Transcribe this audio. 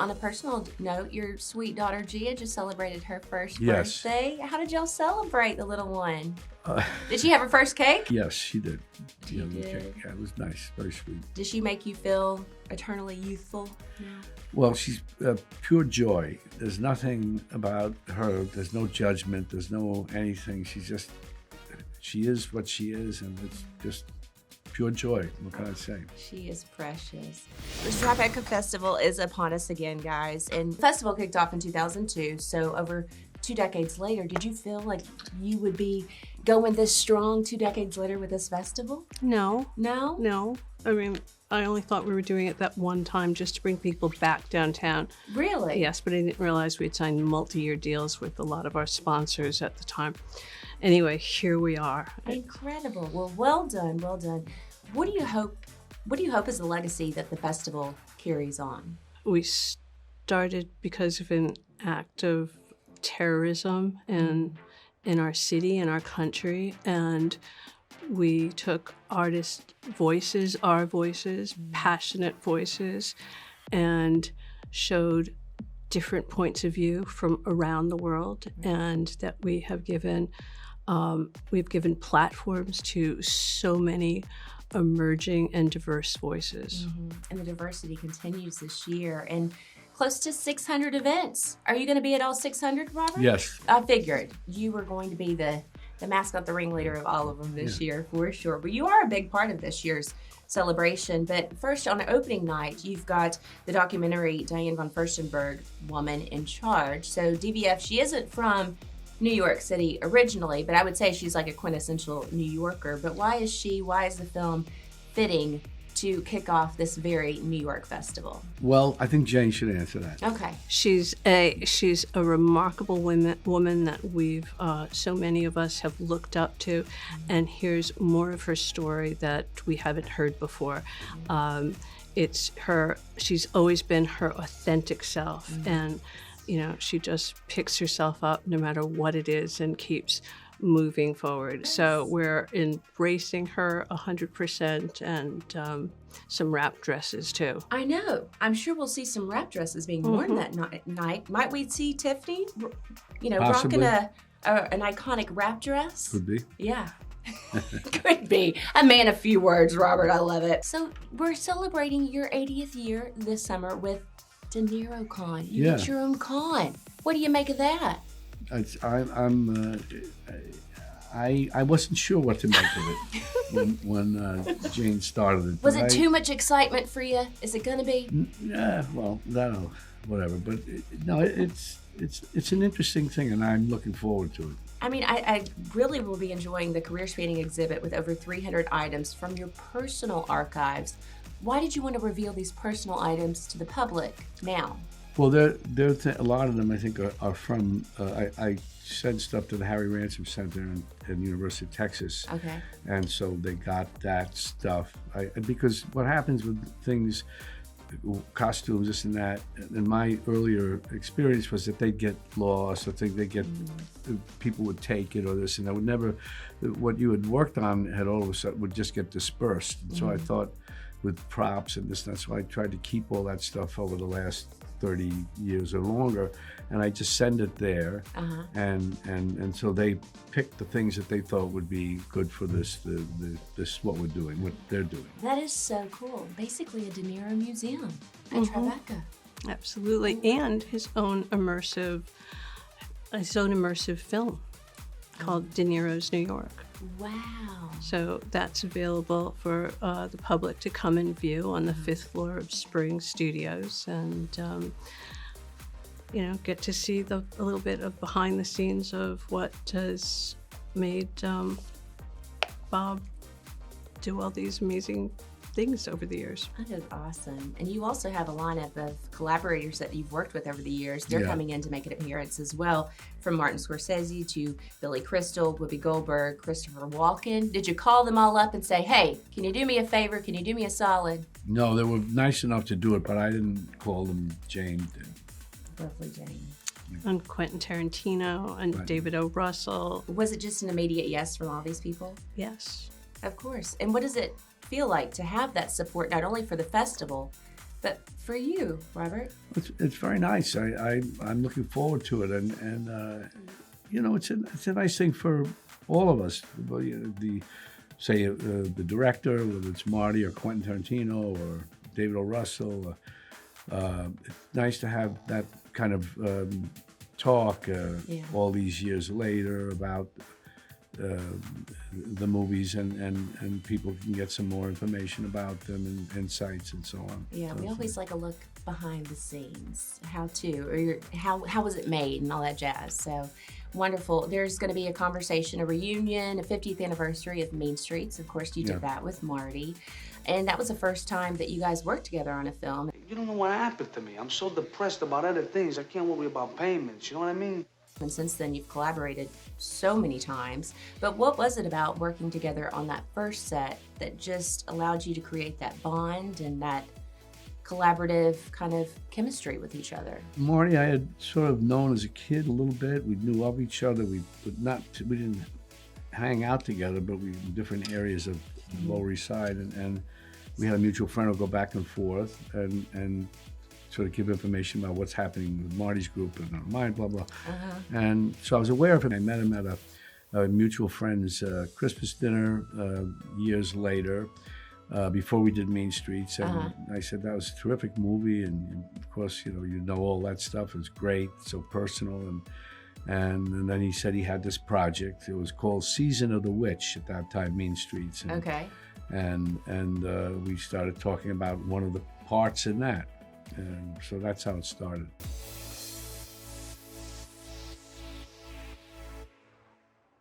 on a personal note, your sweet daughter Gia just celebrated her first Yes. birthday. How did y'all celebrate the little one? Did she have her first cake? Yes, she did. She did. Yeah, it was nice, very sweet. Did she make you feel eternally youthful now? Well, she's pure joy. There's nothing about her. There's no judgment. There's no anything. She is what she is, and it's just pure joy. What can I say? She is precious. The Tribeca Festival is upon us again, guys. And the festival kicked off in 2002, so over 2 decades later, did you feel like you would be going this strong 2 decades later with this festival? No. No? No. I mean, I only thought we were doing it that one time just to bring people back downtown. Really? Yes, but I didn't realize we'd signed multi-year deals with a lot of our sponsors at the time. Anyway, here we are. Incredible. Well, well done, well done. What do you hope is the legacy that the festival carries on? We started because of an act of terrorism in our city, in our country, and we took artist voices, our voices, passionate voices, and showed different points of view from around the world, and that we have given we've given platforms to so many emerging and diverse voices. And the diversity continues this year, and close to 600 events. Are you going to be at all 600, Robert? Yes. I figured you were going to be the mascot, the ringleader of all of them this year, for sure. But you are a big part of this year's celebration. But first, on opening night, you've got the documentary Diane von Furstenberg, Woman in Charge. So DVF, she isn't from New York City originally, but I would say she's like a quintessential New Yorker. But why is the film fitting to kick off this very New York festival? Well, I think Jane should answer that. Okay. She's a remarkable woman that we've so many of us have looked up to, and here's more of her story that we haven't heard before. It's her. She's always been her authentic self, and she just picks herself up no matter what it is and keeps moving forward. So we're embracing her 100%, and some wrap dresses too. I know. I'm sure we'll see some wrap dresses being worn that night. Might we see Tiffany, Possibly. rocking an iconic wrap dress? Could be. Yeah. Could be. A man of few words, Robert. I love it. So we're celebrating your 80th year this summer with the Niro Con. You get your own con. What do you make of that? I wasn't sure what to make of it when Jane started it. Was it too much excitement for you? Is it going to be? Yeah, well, no, whatever. But it's an interesting thing, and I'm looking forward to it. I mean, I really will be enjoying the career spanning exhibit with over 300 items from your personal archives. Why did you want to reveal these personal items to the public now? Well, a lot of them, I think, are from, I sent stuff to the Harry Ransom Center in the University of Texas. Okay. And so they got that stuff. Because what happens with things, costumes, this and that, in my earlier experience was that they'd get lost, or people would take it, or this, and that would never, what you had worked on had all of a sudden would just get dispersed. And so I thought with props and this and that, so I tried to keep all that stuff over the last 30 years or longer, and I just send it there, and so they picked the things that they thought would be good for this what we're doing, what they're doing. That is so cool. Basically a De Niro museum at Tribeca. Absolutely, and his own immersive film called De Niro's New York. Wow. So that's available for the public to come and view on the 5th floor of Spring Studios, and get to see a little bit of behind the scenes of what has made Bob do all these amazing things over the years. That is awesome. And you also have a lineup of collaborators that you've worked with over the years. They're coming in to make an appearance as well, from Martin Scorsese to Billy Crystal, Whoopi Goldberg, Christopher Walken. Did you call them all up and say, hey, can you do me a favor? Can you do me a solid? No, they were nice enough to do it, but I didn't call them. Jane did. Lovely Jane. And Quentin Tarantino and David O. Russell. Was it just an immediate yes from all these people? Yes. Of course. And what does it feel like to have that support, not only for the festival, But for you, Robert? It's very nice. I'm looking forward to it, and you know, it's a nice thing for all of us. The director, whether it's Marty or Quentin Tarantino or David O. Russell. It's nice to have that kind of talk all these years later about the movies, and people can get some more information about them and insights and so on. Yeah, so, we always like a look behind the scenes, how was it made and all that jazz. So wonderful. There's going to be a conversation, a reunion, a 50th anniversary of Mean Streets. Of course, you did that with Marty. And that was the first time that you guys worked together on a film. You don't know what happened to me. I'm so depressed about other things. I can't worry about payments. You know what I mean? And since then, you've collaborated so many times. But what was it about working together on that first set that just allowed you to create that bond and that collaborative kind of chemistry with each other? Marty, I had sort of known as a kid a little bit. We knew of each other. We didn't hang out together, but we were in different areas of the Lower East Side, and we had a mutual friend who'd go back and forth and sort of give information about what's happening with Marty's group and mine, blah, blah. And so I was aware of him. I met him at a mutual friend's Christmas dinner years later, before we did Mean Streets. And I said, that was a terrific movie. And of course, you know all that stuff. It's great, so personal. And then he said he had this project. It was called Season of the Witch at that time, Mean Streets. And we started talking about one of the parts in that. And so that's how it started.